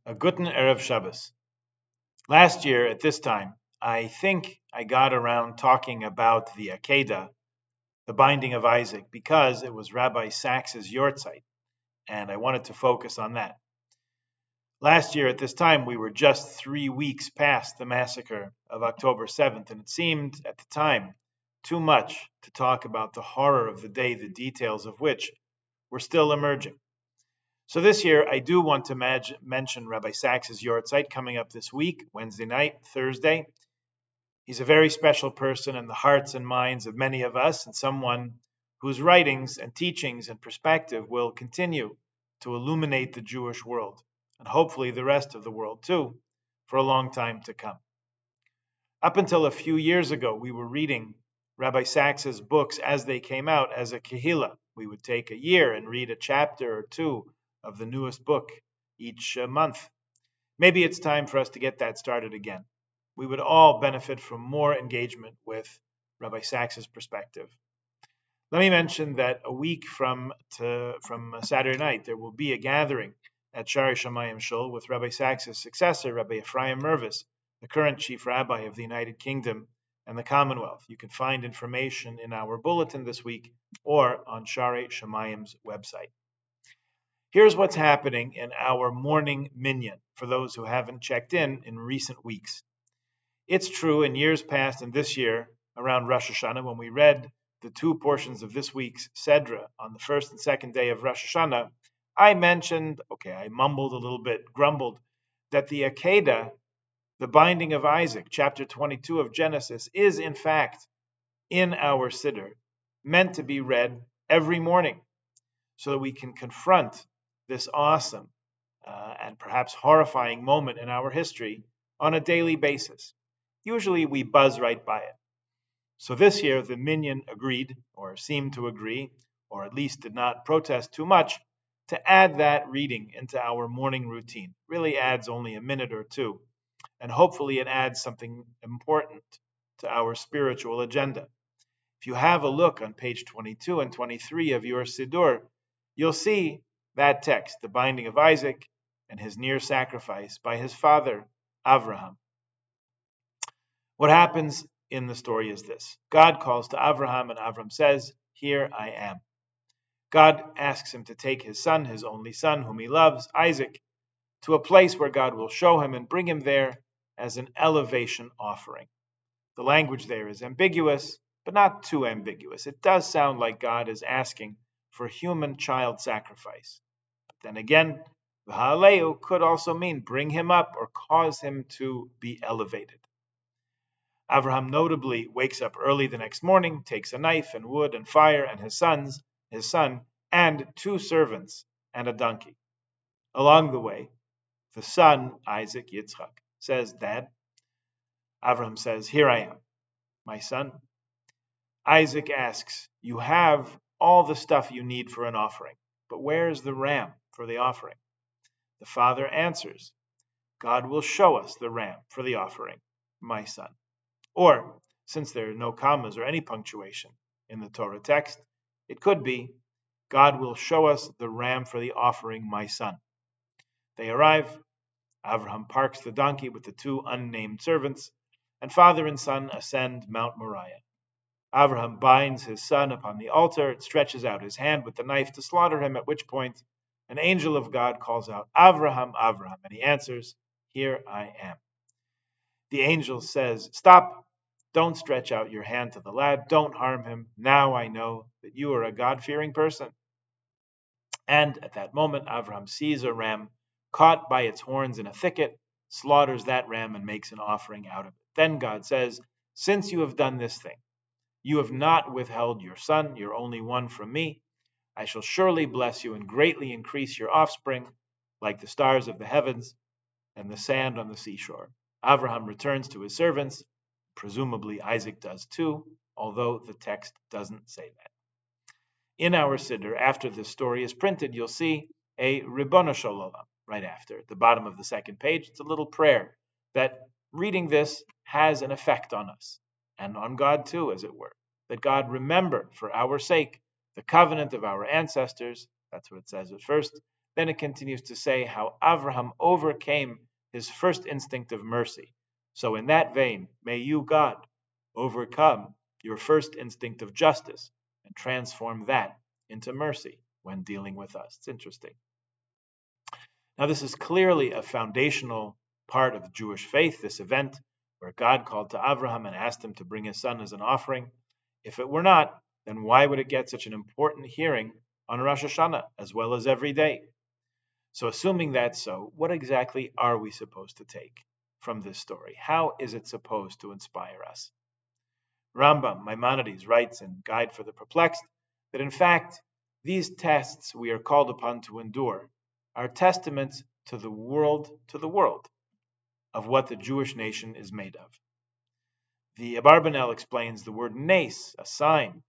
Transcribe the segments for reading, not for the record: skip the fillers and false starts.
A Guten Erev Shabbos. Last year at this time, I think I got around talking about the Akedah, the binding of Isaac, because it was Rabbi Sachs's Yortzeit, and I wanted to focus on that. Last year at this time, we were just 3 weeks past the massacre of October 7th, and it seemed at the time too much to talk about the horror of the day, the details of which were still emerging. So this year, I do want to mention Rabbi Sachs's Yortzeit coming up this week, Wednesday night, Thursday. He's a very special person in the hearts and minds of many of us, and someone whose writings and teachings and perspective will continue to illuminate the Jewish world, and hopefully the rest of the world too, for a long time to come. Up until a few years ago, we were reading Rabbi Sachs's books as they came out as a kehillah. We would take a year and read a chapter or two of the newest book each month. Maybe it's time for us to get that started again. We would all benefit from more engagement with Rabbi Sachs's perspective. Let me mention that a week from Saturday night, there will be a gathering at Shari Shamayim Shul with Rabbi Sachs's successor, Rabbi Ephraim Mervis, the current chief rabbi of the United Kingdom and the Commonwealth. You can find information in our bulletin this week or on Shari Shamayim's website. Here's what's happening in our morning minyan for those who haven't checked in recent weeks. It's true in years past and this year around Rosh Hashanah, when we read the two portions of this week's Sedra on the first and second day of Rosh Hashanah, I mumbled a little bit, grumbled, that the Akedah, the binding of Isaac, chapter 22 of Genesis, is in fact in our Siddur, meant to be read every morning so that we can confront this awesome and perhaps horrifying moment in our history on a daily basis. Usually we buzz right by it. So this year the minyan agreed, or seemed to agree, or at least did not protest too much, to add that reading into our morning routine. Really adds only a minute or two, and hopefully it adds something important to our spiritual agenda. If you have a look on page 22 and 23 of your Siddur, you'll see that text, the binding of Isaac and his near sacrifice by his father, Avraham. What happens in the story is this. God calls to Avraham, and Avraham says, "Here I am." God asks him to take his son, his only son, whom he loves, Isaac, to a place where God will show him and bring him there as an elevation offering. The language there is ambiguous, but not too ambiguous. It does sound like God is asking for human child sacrifice. But then again, the Ha'aleu could also mean bring him up or cause him to be elevated. Avraham notably wakes up early the next morning, takes a knife and wood and fire and his son, and two servants and a donkey. Along the way, the son, Isaac, Yitzchak, says, "Dad." Avraham says, "Here I am, my son." Isaac asks, "You have all the stuff you need for an offering, but where is the ram for the offering?" The father answers, "God will show us the ram for the offering, my son." Or, since there are no commas or any punctuation in the Torah text, it could be, "God will show us the ram for the offering, my son." They arrive. Avraham parks the donkey with the two unnamed servants, and father and son ascend Mount Moriah. Avraham binds his son upon the altar and stretches out his hand with the knife to slaughter him, at which point an angel of God calls out, "Avraham, Avraham," and he answers, "Here I am." The angel says, "Stop. Don't stretch out your hand to the lad. Don't harm him. Now I know that you are a God-fearing person." And at that moment, Avraham sees a ram caught by its horns in a thicket, slaughters that ram, and makes an offering out of it. Then God says, "Since you have done this thing, you have not withheld your son, your only one, from me, I shall surely bless you and greatly increase your offspring, like the stars of the heavens and the sand on the seashore." Avraham returns to his servants. Presumably Isaac does too, although the text doesn't say that. In our Siddur, after this story is printed, you'll see a Ribono Shel Olam right after, at the bottom of the second page. It's a little prayer that reading this has an effect on us, and on God too, as it were. That God remember, for our sake, the covenant of our ancestors, that's what it says at first, Then it continues to say how Avraham overcame his first instinct of mercy. So, in that vein, may you, God, overcome your first instinct of justice and transform that into mercy when dealing with us. It's interesting. Now, this is clearly a foundational part of the Jewish faith, this event where God called to Avraham and asked him to bring his son as an offering. If it were not, then why would it get such an important hearing on Rosh Hashanah as well as every day? So, assuming that's so, what exactly are we supposed to take from this story? How is it supposed to inspire us? Rambam, Maimonides, writes in Guide for the Perplexed that in fact, these tests we are called upon to endure are testaments to the world, of what the Jewish nation is made of. The Abarbanel explains the word nes, a sign,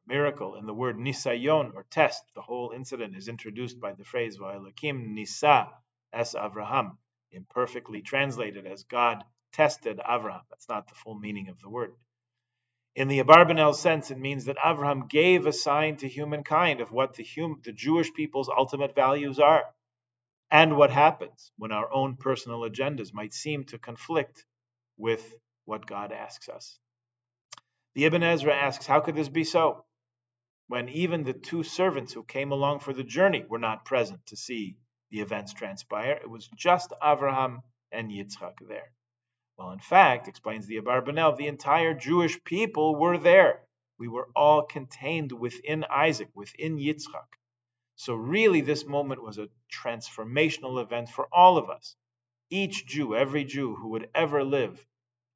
miracle, and the word nisayon, or test. The whole incident is introduced by the phrase Va'elakim nisa es Avraham, imperfectly translated as God tested Avraham. That's not the full meaning of the word. In the Abarbanel sense, it means that Avraham gave a sign to humankind of what the Jewish people's ultimate values are, and what happens when our own personal agendas might seem to conflict with what God asks us. The Ibn Ezra asks, how could this be so, when even the two servants who came along for the journey were not present to see the events transpire? It was just Avraham and Yitzchak there. Well, in fact, explains the Abarbanel, the entire Jewish people were there. We were all contained within Isaac, within Yitzchak. So really, this moment was a transformational event for all of us. Each Jew, every Jew who would ever live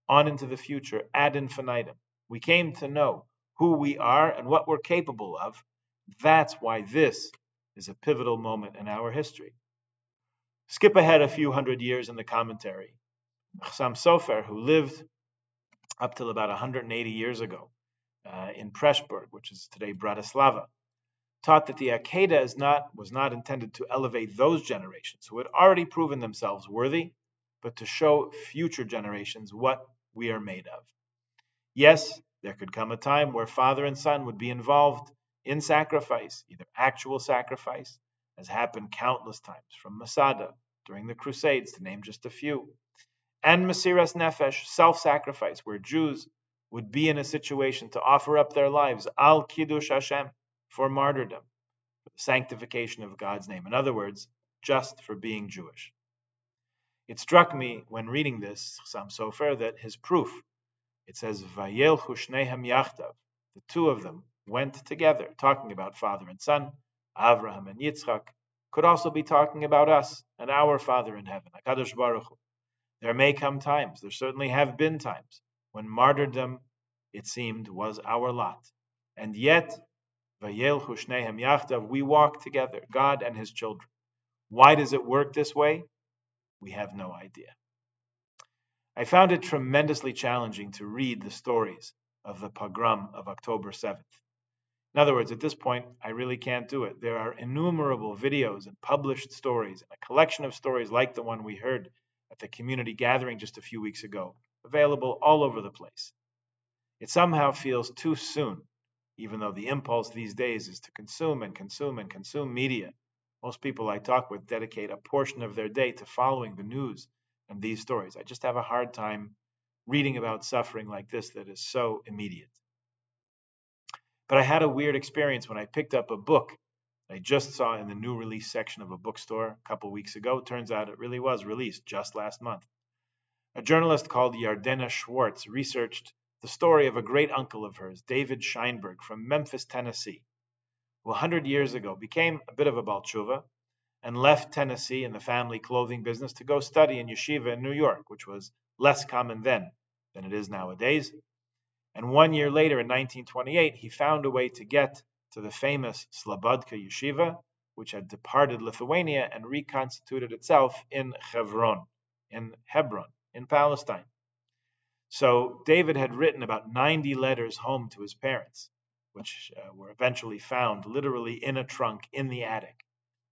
on into the future ad infinitum. We came to know who we are and what we're capable of. That's why this is a pivotal moment in our history. Skip ahead a few hundred years in the commentary. Chassam Sofer, who lived up till about 180 years ago in Pressburg, which is today Bratislava, taught that the Akedah was not intended to elevate those generations who had already proven themselves worthy, but to show future generations what we are made of. Yes, there could come a time where father and son would be involved in sacrifice, either actual sacrifice, as happened countless times from Masada during the Crusades, to name just a few, and Mesiras Nefesh, self-sacrifice, where Jews would be in a situation to offer up their lives, al Kiddush Hashem, for martyrdom, for the sanctification of God's name. In other words, just for being Jewish. It struck me when reading this, Chassam Sofer, that his proof, it says, Vayelchu shnehem yachdav, the two of them went together, talking about father and son, Avraham and Yitzchak, could also be talking about us and our Father in heaven, HaKadosh Baruch Hu. There may come times, there certainly have been times, when martyrdom, it seemed, was our lot. And yet, Vayelchu shnehem yachdav, we walk together, God and his children. Why does it work this way? We have no idea. I found it tremendously challenging to read the stories of the pogrom of October 7th. In other words, at this point, I really can't do it. There are innumerable videos and published stories, and a collection of stories like the one we heard at the community gathering just a few weeks ago, available all over the place. It somehow feels too soon, even though the impulse these days is to consume and consume and consume media. Most people I talk with dedicate a portion of their day to following the news and these stories. I just have a hard time reading about suffering like this that is so immediate. But I had a weird experience when I picked up a book I just saw in the new release section of a bookstore a couple weeks ago. Turns out it really was released just last month. A journalist called Yardena Schwartz researched the story of a great uncle of hers, David Scheinberg, from Memphis, Tennessee, who 100 years ago became a bit of a Baal Tshuva and left Tennessee and the family clothing business to go study in yeshiva in New York, which was less common then than it is nowadays. And 1 year later, in 1928, he found a way to get to the famous Slobodka yeshiva, which had departed Lithuania and reconstituted itself in Hebron, in Palestine. So David had written about 90 letters home to his parents, which were eventually found literally in a trunk in the attic,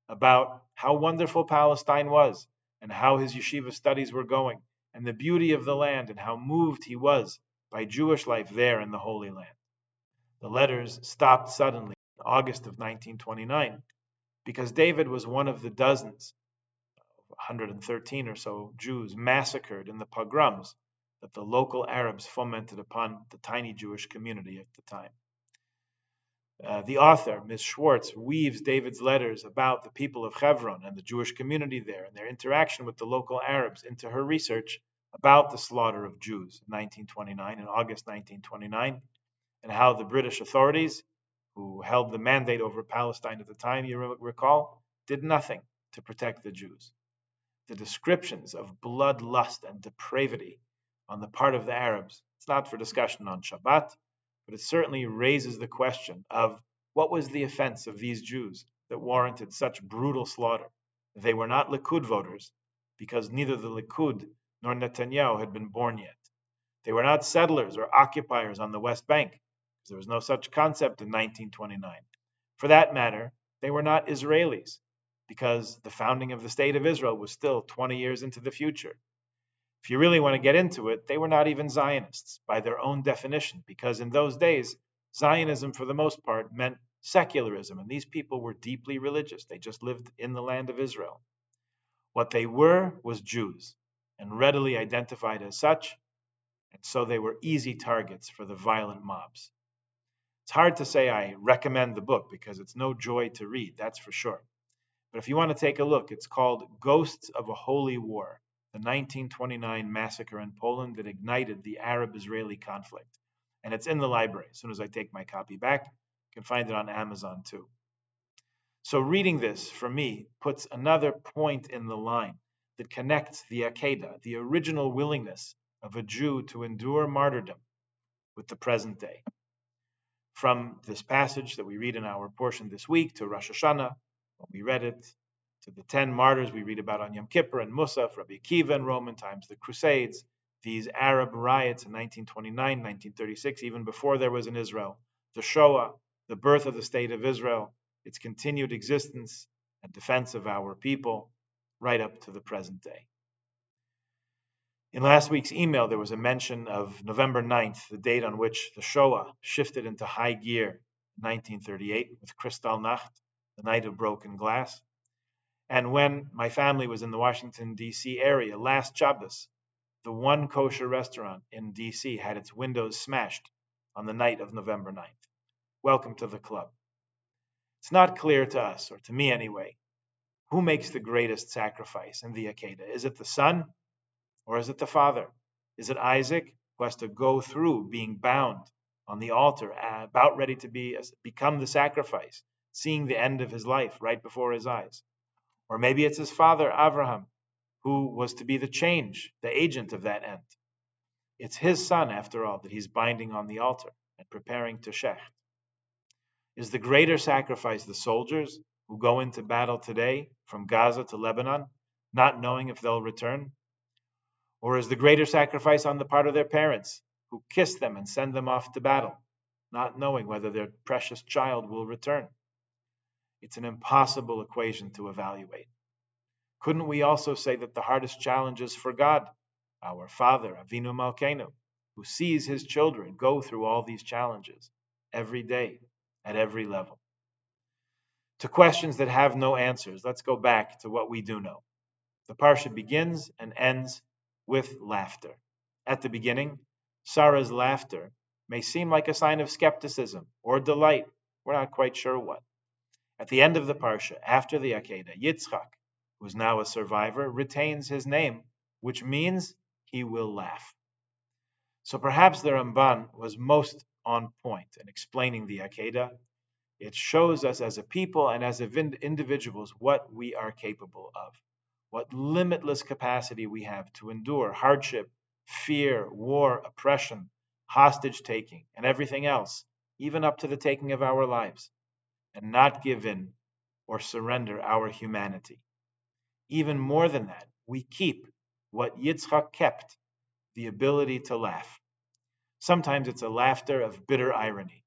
about how wonderful Palestine was and how his yeshiva studies were going and the beauty of the land and how moved he was by Jewish life there in the Holy Land. The letters stopped suddenly in August of 1929, because David was one of the dozens, 113 or so Jews massacred in the pogroms that the local Arabs fomented upon the tiny Jewish community at the time. The author, Ms. Schwartz, weaves David's letters about the people of Hebron and the Jewish community there and their interaction with the local Arabs into her research about the slaughter of Jews in 1929, in August 1929, and how the British authorities, who held the mandate over Palestine at the time, you recall, did nothing to protect the Jews. The descriptions of bloodlust and depravity on the part of the Arabs, it's not for discussion on Shabbat, but it certainly raises the question of what was the offense of these Jews that warranted such brutal slaughter. They were not Likud voters, because neither the Likud nor Netanyahu had been born yet. They were not settlers or occupiers on the West Bank, because there was no such concept in 1929. For that matter, they were not Israelis, because the founding of the State of Israel was still 20 years into the future. If you really want to get into it, they were not even Zionists by their own definition, because in those days, Zionism for the most part meant secularism, and these people were deeply religious. They just lived in the land of Israel. What they were was Jews, and readily identified as such, and so they were easy targets for the violent mobs. It's hard to say I recommend the book, because it's no joy to read, that's for sure. But if you want to take a look, it's called Ghosts of a Holy War, the 1929 massacre in Poland that ignited the Arab-Israeli conflict. And it's in the library. As soon as I take my copy back, you can find it on Amazon too. So reading this, for me, puts another point in the line that connects the Akedah, the original willingness of a Jew to endure martyrdom, with the present day. From this passage that we read in our portion this week to Rosh Hashanah, when we read it, to the 10 martyrs we read about on Yom Kippur and Musaf, Rabbi Akiva in Roman times, the Crusades, these Arab riots in 1929, 1936, even before there was an Israel, the Shoah, the birth of the State of Israel, its continued existence and defense of our people, right up to the present day. In last week's email, there was a mention of November 9th, the date on which the Shoah shifted into high gear, 1938, with Kristallnacht, the night of broken glass. And when my family was in the Washington, D.C. area last Shabbos, the one kosher restaurant in D.C. had its windows smashed on the night of November 9th. Welcome to the club. It's not clear to us, or to me anyway, who makes the greatest sacrifice in the Akedah. Is it the son, or is it the father? Is it Isaac, who has to go through being bound on the altar, about ready to become the sacrifice, seeing the end of his life right before his eyes? Or maybe it's his father, Abraham, who was to be the change, the agent of that end. It's his son, after all, that he's binding on the altar and preparing to shecht. Is the greater sacrifice the soldiers who go into battle today from Gaza to Lebanon, not knowing if they'll return? Or is the greater sacrifice on the part of their parents, who kiss them and send them off to battle, not knowing whether their precious child will return? It's an impossible equation to evaluate. Couldn't we also say that the hardest challenge is for God, our Father, Avinu Malkeinu, who sees his children go through all these challenges every day, at every level? To questions that have no answers, let's go back to what we do know. The parsha begins and ends with laughter. At the beginning, Sarah's laughter may seem like a sign of skepticism or delight. We're not quite sure what. At the end of the parsha, after the Akedah, Yitzchak, who is now a survivor, retains his name, which means he will laugh. So perhaps the Ramban was most on point in explaining the Akedah. It shows us as a people and as individuals what we are capable of, what limitless capacity we have to endure hardship, fear, war, oppression, hostage taking, and everything else, even up to the taking of our lives, and not give in or surrender our humanity. Even more than that, we keep what Yitzchak kept, the ability to laugh. Sometimes it's a laughter of bitter irony.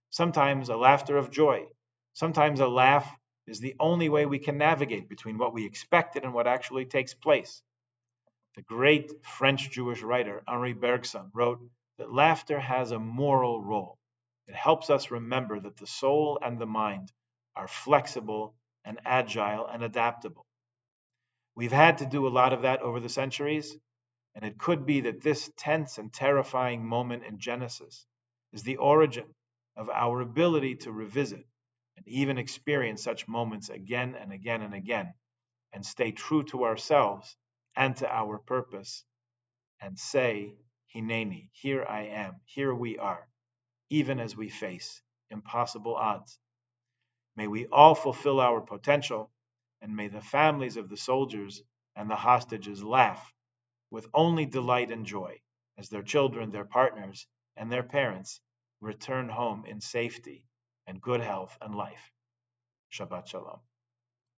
Sometimes a laughter of joy. Sometimes a laugh is the only way we can navigate between what we expected and what actually takes place. The great French Jewish writer Henri Bergson wrote that laughter has a moral role. It helps us remember that the soul and the mind are flexible and agile and adaptable. We've had to do a lot of that over the centuries, and it could be that this tense and terrifying moment in Genesis is the origin of our ability to revisit and even experience such moments again and again and again, and stay true to ourselves and to our purpose, and say, Hineni, here I am, here we are, even as we face impossible odds. May we all fulfill our potential, and may the families of the soldiers and the hostages laugh with only delight and joy as their children, their partners, and their parents return home in safety and good health and life. Shabbat Shalom.